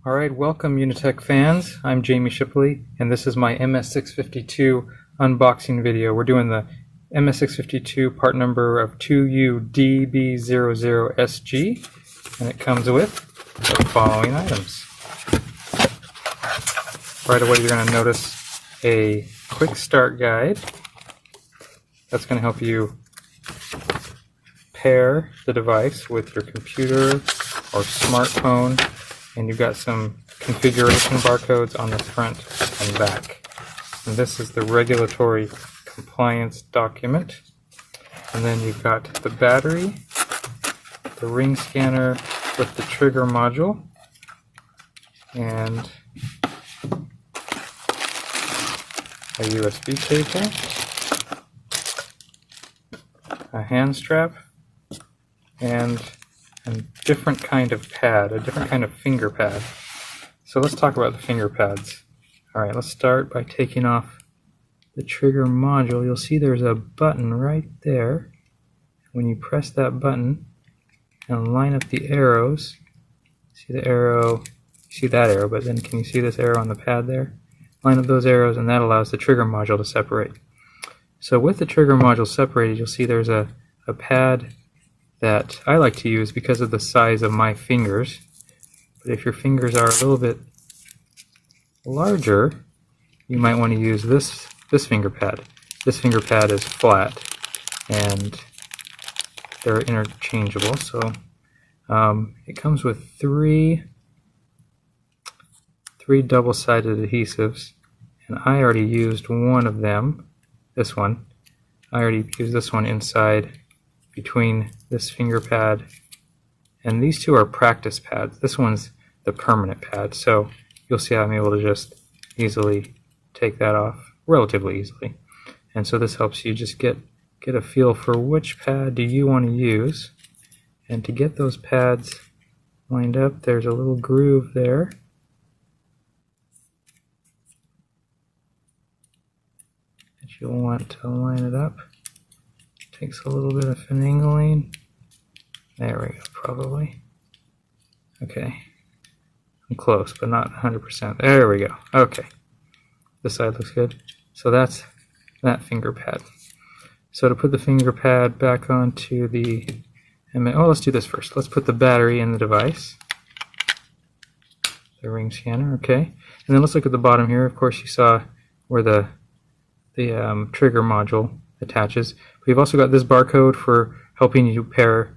Alright, welcome Unitech fans. I'm Jamie Shipley, and this is my MS652 unboxing video. We're doing the MS652 part number of 2UDB00SG, and it comes with the following items. Right away you're going to notice a quick start guide. That's going to help you pair the device with your computer or smartphone. And you've got some configuration barcodes on the front and back. And this is the regulatory compliance document. And then you've got the battery, the ring scanner with the trigger module, and a USB cable, a hand strap, and a different kind of pad, a different kind of finger pad. So let's talk about the finger pads. Alright, let's start by taking off the trigger module. You'll see there's a button right there. When you press that button and line up the arrows, see the arrow, see that arrow, but then can you see this arrow on the pad there? Line up those arrows and that allows the trigger module to separate. So with the trigger module separated, you'll see there's a pad that I like to use because of the size of my fingers. But if your fingers are a little bit larger, you might want to use this finger pad. This finger pad is flat and they're interchangeable. So it comes with three double-sided adhesives, and I already used one of them, this one. I already used this one inside between this finger pad, and these two are practice pads. This one's the permanent pad, so you'll see I'm able to just easily take that off relatively easily. And so this helps you just get a feel for which pad do you want to use. And to get those pads lined up, there's a little groove there. That you'll want to line it up. Takes a little bit of finagling. There we go, probably. Okay. I'm close, but not 100%. There we go. Okay. This side looks good. So that's that finger pad. So to put the finger pad back onto the... Oh, let's do this first. Let's put the battery in the device. The ring scanner, okay. And then let's look at the bottom here. Of course, you saw where the trigger module attaches. We've also got this barcode for helping you pair.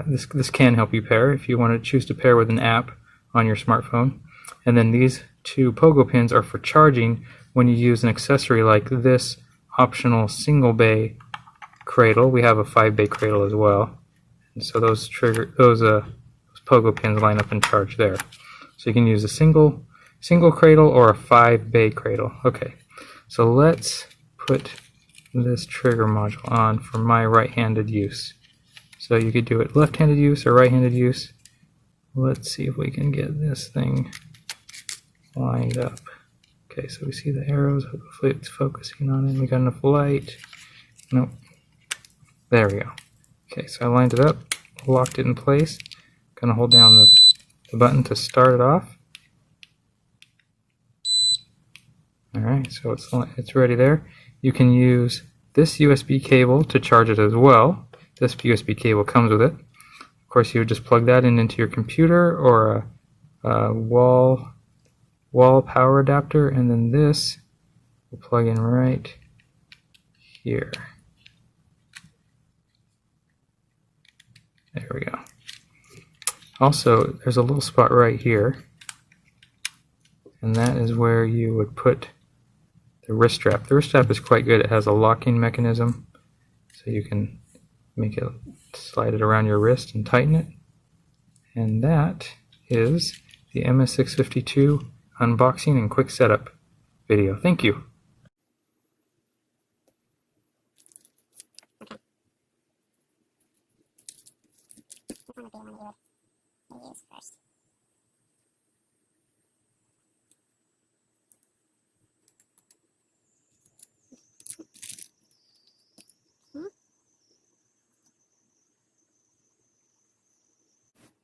This can help you pair if you want to choose to pair with an app on your smartphone. And then these two pogo pins are for charging when you use an accessory like this optional single bay cradle. We have a 5-bay cradle as well. And so those pogo pins line up and charge there. So you can use a single cradle or a 5-bay cradle. Okay, so let's put this trigger module on for my right-handed use. So you could do it left-handed use or right-handed use. Let's see if we can get this thing lined up. Okay, so we see the arrows. Hopefully it's focusing on it. We got enough light. Nope. There we go. Okay, so I lined it up, locked it in place. Gonna hold down the button to start it off. Alright, so it's ready there. You can use this USB cable to charge it as well. This USB cable comes with it. Of course, you would just plug that into your computer or a wall power adapter, and then this will plug in right here. There we go. Also, there's a little spot right here, and that is where you would put the wrist strap. The wrist strap is quite good. It has a locking mechanism, so you can make it slide it around your wrist and tighten it. And that is the MS652 unboxing and quick setup video. Thank you.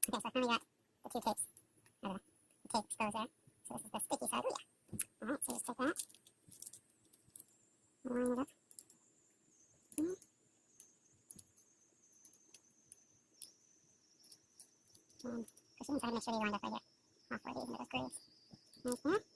Okay, so I finally got the two tapes out of the case. goes there. So this is the sticky side. Oh yeah. Alright, so just take that. Line it up. And push it inside, make sure you wind up right here. Halfway these into those grooves. Right there.